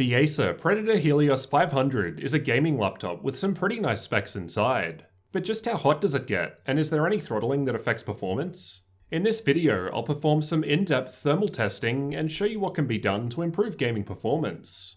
The Acer Predator Helios 500 is a gaming laptop with some pretty nice specs inside. But just how hot does it get, and is there any throttling that affects performance? In this video, I'll perform some in-depth thermal testing and show you what can be done to improve gaming performance.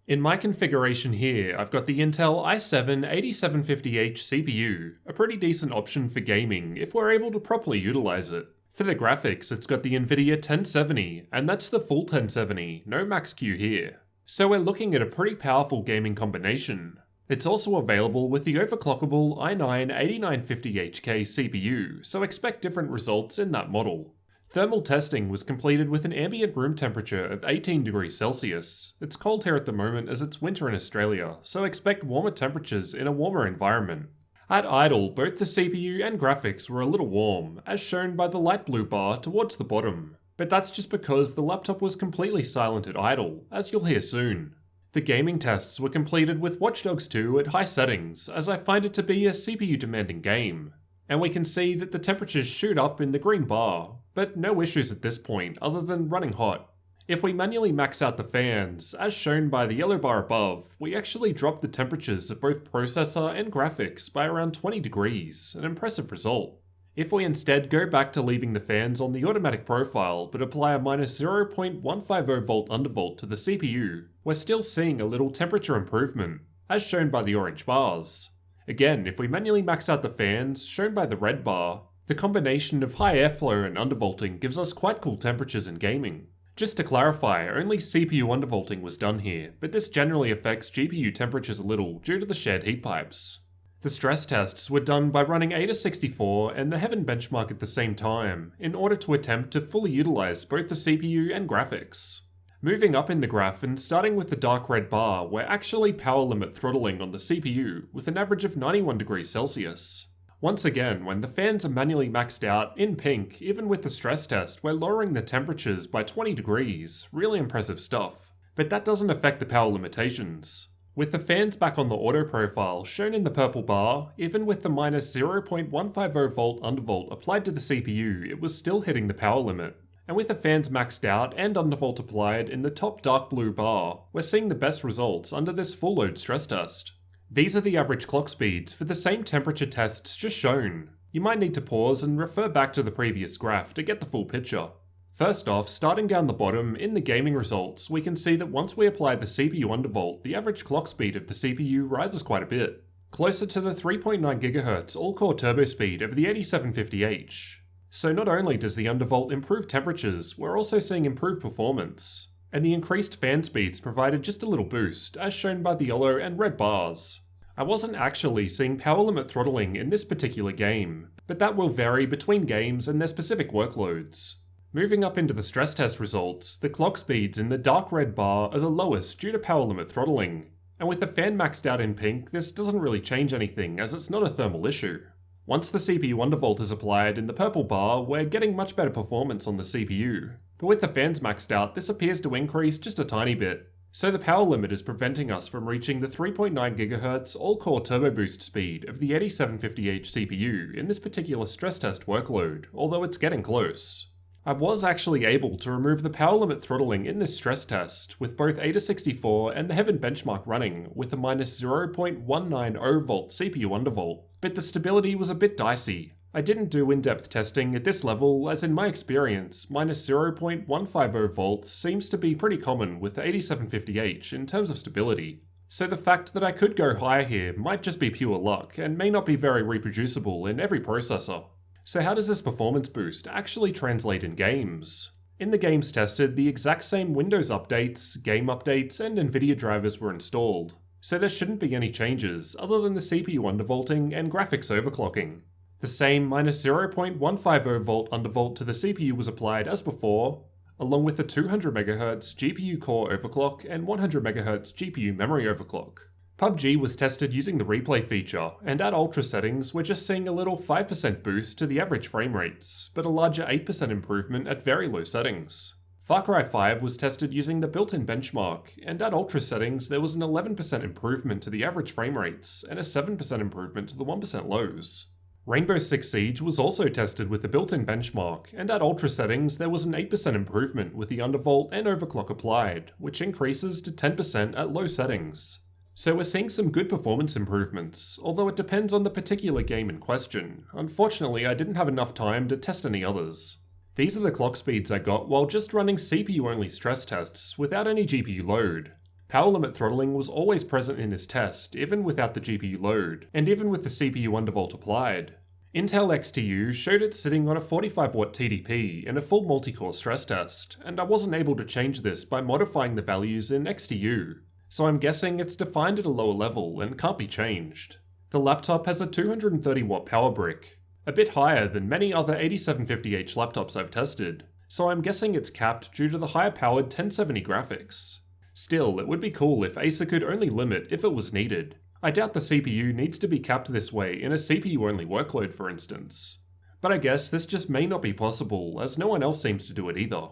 In my configuration here, I've got the Intel i7-8750H CPU, a pretty decent option for gaming if we're able to properly utilize it. For the graphics, it's got the Nvidia 1070, and that's the full 1070, no max-Q here. So we're looking at a pretty powerful gaming combination. It's also available with the overclockable i9-8950HK CPU, so expect different results in that model. Thermal testing was completed with an ambient room temperature of 18 degrees Celsius. It's cold here at the moment as it's winter in Australia, so expect warmer temperatures in a warmer environment. At idle, both the CPU and graphics were a little warm, as shown by the light blue bar towards the bottom. But that's just because the laptop was completely silent at idle, as you'll hear soon. The gaming tests were completed with Watch Dogs 2 at high settings, as I find it to be a CPU demanding game. And we can see that the temperatures shoot up in the green bar, but no issues at this point other than running hot. If we manually max out the fans, as shown by the yellow bar above, we actually drop the temperatures of both processor and graphics by around 20 degrees, an impressive result. If we instead go back to leaving the fans on the automatic profile but apply a minus 0.150 volt undervolt to the CPU, we're still seeing a little temperature improvement, as shown by the orange bars. Again, if we manually max out the fans, shown by the red bar, the combination of high airflow and undervolting gives us quite cool temperatures in gaming. Just to clarify, only CPU undervolting was done here, but this generally affects GPU temperatures a little due to the shared heat pipes. The stress tests were done by running AIDA64 and the Heaven benchmark at the same time, in order to attempt to fully utilize both the CPU and graphics. Moving up in the graph and starting with the dark red bar, we're actually power limit throttling on the CPU with an average of 91 degrees Celsius. Once again, when the fans are manually maxed out, in pink, even with the stress test, we're lowering the temperatures by 20 degrees, really impressive stuff. But that doesn't affect the power limitations. With the fans back on the auto profile, shown in the purple bar, even with the minus 0.150 volt undervolt applied to the CPU, it was still hitting the power limit. And with the fans maxed out and undervolt applied in the top dark blue bar, we're seeing the best results under this full load stress test. These are the average clock speeds for the same temperature tests just shown. You might need to pause and refer back to the previous graph to get the full picture. First off, starting down the bottom, in the gaming results, we can see that once we apply the CPU undervolt, the average clock speed of the CPU rises quite a bit, closer to the 3.9 GHz all-core turbo speed of the 8750H. So not only does the undervolt improve temperatures, we're also seeing improved performance. And the increased fan speeds provided just a little boost, as shown by the yellow and red bars. I wasn't actually seeing power limit throttling in this particular game, but that will vary between games and their specific workloads. Moving up into the stress test results, the clock speeds in the dark red bar are the lowest due to power limit throttling. And with the fan maxed out in pink, this doesn't really change anything as it's not a thermal issue. Once the CPU undervolt is applied in the purple bar, we're getting much better performance on the CPU. But with the fans maxed out, this appears to increase just a tiny bit. So the power limit is preventing us from reaching the 3.9 GHz all-core turbo boost speed of the 8750H CPU in this particular stress test workload, although it's getting close. I was actually able to remove the power limit throttling in this stress test, with both AIDA64 and the Heaven benchmark running with a minus 0.190 volt CPU undervolt, but the stability was a bit dicey. I didn't do in-depth testing at this level, as in my experience, minus 0.150 volts seems to be pretty common with the 8750H in terms of stability. So the fact that I could go higher here might just be pure luck, and may not be very reproducible in every processor. So how does this performance boost actually translate in games? In the games tested, the exact same Windows updates, game updates, and Nvidia drivers were installed. So there shouldn't be any changes other than the CPU undervolting and graphics overclocking. The same minus 0.150 volt undervolt to the CPU was applied as before, along with the 200 MHz GPU core overclock and 100 MHz GPU memory overclock. PUBG was tested using the replay feature, and at ultra settings we're just seeing a little 5% boost to the average frame rates, but a larger 8% improvement at very low settings. Far Cry 5 was tested using the built-in benchmark, and at ultra settings there was an 11% improvement to the average frame rates, and a 7% improvement to the 1% lows. Rainbow Six Siege was also tested with the built-in benchmark, and at ultra settings there was an 8% improvement with the undervolt and overclock applied, which increases to 10% at low settings. So we're seeing some good performance improvements, although it depends on the particular game in question. Unfortunately, I didn't have enough time to test any others. These are the clock speeds I got while just running CPU-only stress tests without any GPU load. Power limit throttling was always present in this test, even without the GPU load, and even with the CPU undervolt applied. Intel XTU showed it sitting on a 45W TDP in a full multi-core stress test, and I wasn't able to change this by modifying the values in XTU. So I'm guessing it's defined at a lower level and can't be changed. The laptop has a 230W power brick, a bit higher than many other 8750H laptops I've tested, so I'm guessing it's capped due to the higher powered 1070 graphics. Still, it would be cool if Acer could only limit if it was needed. I doubt the CPU needs to be capped this way in a CPU-only workload, for instance. But I guess this just may not be possible, as no one else seems to do it either.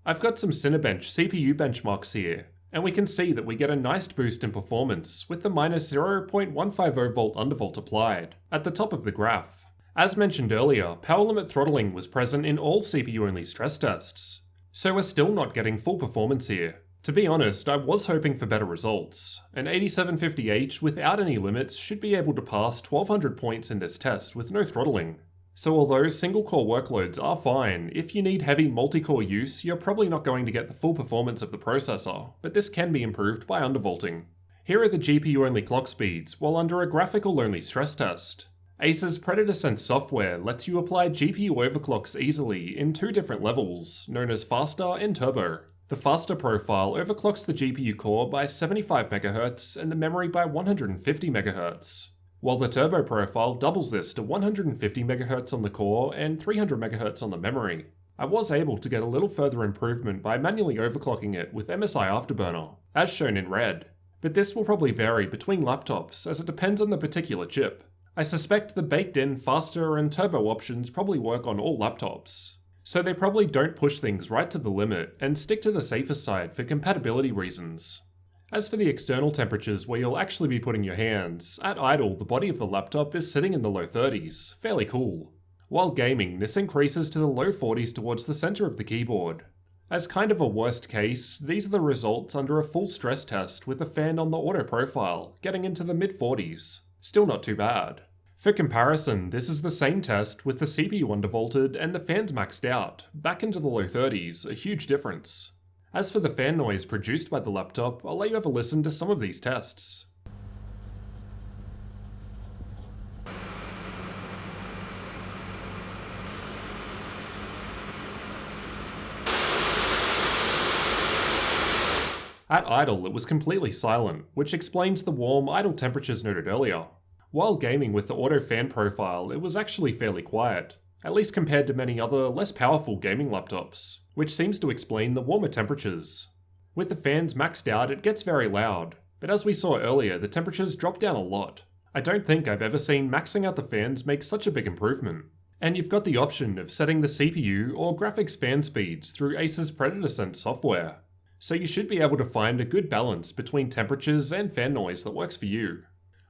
I've got some Cinebench CPU benchmarks here, and we can see that we get a nice boost in performance with the minus 0.150V undervolt applied at the top of the graph. As mentioned earlier, power limit throttling was present in all CPU-only stress tests, so we're still not getting full performance here. To be honest, I was hoping for better results. An 8750H without any limits should be able to pass 1200 points in this test with no throttling. So although single-core workloads are fine, if you need heavy multi-core use, you're probably not going to get the full performance of the processor, but this can be improved by undervolting. Here are the GPU-only clock speeds, while under a graphical-only stress test. Acer's Predator Sense software lets you apply GPU overclocks easily in two different levels, known as faster and turbo. The faster profile overclocks the GPU core by 75 MHz and the memory by 150 MHz. While the turbo profile doubles this to 150 MHz on the core and 300 MHz on the memory. I was able to get a little further improvement by manually overclocking it with MSI Afterburner, as shown in red, but this will probably vary between laptops as it depends on the particular chip. I suspect the baked-in faster and turbo options probably work on all laptops, so they probably don't push things right to the limit and stick to the safer side for compatibility reasons. As for the external temperatures where you'll actually be putting your hands, at idle the body of the laptop is sitting in the low 30s, fairly cool. While gaming, this increases to the low 40s towards the center of the keyboard. As kind of a worst case, these are the results under a full stress test with the fan on the auto profile, getting into the mid 40s. Still not too bad. For comparison, this is the same test with the CPU undervolted and the fans maxed out, back into the low 30s, a huge difference. As for the fan noise produced by the laptop, I'll let you have a listen to some of these tests. At idle, it was completely silent, which explains the warm, idle temperatures noted earlier. While gaming with the auto fan profile, it was actually fairly quiet, at least compared to many other, less powerful gaming laptops, which seems to explain the warmer temperatures. With the fans maxed out, it gets very loud, but as we saw earlier, the temperatures drop down a lot. I don't think I've ever seen maxing out the fans make such a big improvement. And you've got the option of setting the CPU or graphics fan speeds through Acer's Predator Sense software, so you should be able to find a good balance between temperatures and fan noise that works for you.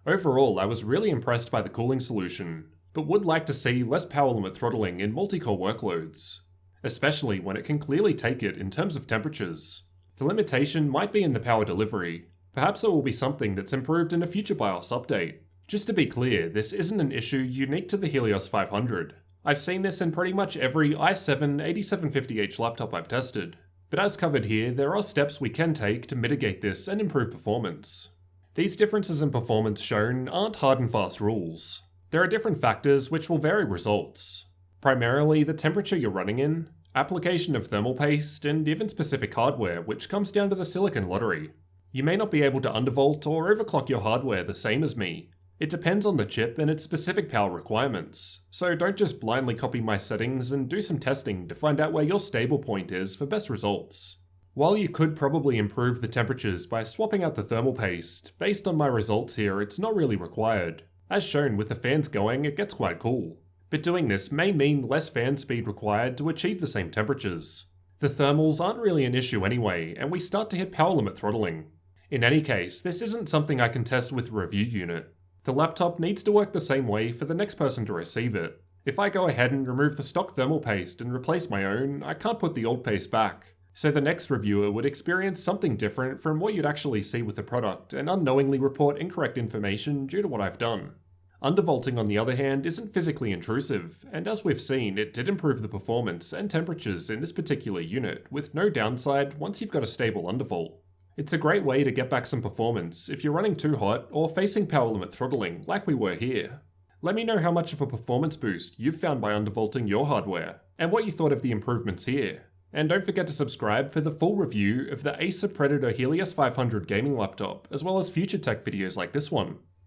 Overall, I was really impressed by the cooling solution, but would like to see less power limit throttling in multi-core workloads, especially when it can clearly take it in terms of temperatures. The limitation might be in the power delivery. Perhaps it will be something that's improved in a future BIOS update. Just to be clear, this isn't an issue unique to the Helios 500. I've seen this in pretty much every i7 8750H laptop I've tested. But as covered here, there are steps we can take to mitigate this and improve performance. These differences in performance shown aren't hard and fast rules. There are different factors which will vary results. Primarily the temperature you're running in, application of thermal paste, and even specific hardware, which comes down to the silicon lottery. You may not be able to undervolt or overclock your hardware the same as me. It depends on the chip and its specific power requirements, so don't just blindly copy my settings and do some testing to find out where your stable point is for best results. While you could probably improve the temperatures by swapping out the thermal paste, based on my results here it's not really required. As shown with the fans going, it gets quite cool. But doing this may mean less fan speed required to achieve the same temperatures. The thermals aren't really an issue anyway, and we start to hit power limit throttling. In any case, this isn't something I can test with a review unit. The laptop needs to work the same way for the next person to receive it. If I go ahead and remove the stock thermal paste and replace my own, I can't put the old paste back. So the next reviewer would experience something different from what you'd actually see with the product and unknowingly report incorrect information due to what I've done. Undervolting, on the other hand, isn't physically intrusive, and as we've seen, it did improve the performance and temperatures in this particular unit, with no downside once you've got a stable undervolt. It's a great way to get back some performance if you're running too hot or facing power limit throttling like we were here. Let me know how much of a performance boost you've found by undervolting your hardware, and what you thought of the improvements here. And don't forget to subscribe for the full review of the Acer Predator Helios 500 gaming laptop, as well as future tech videos like this one.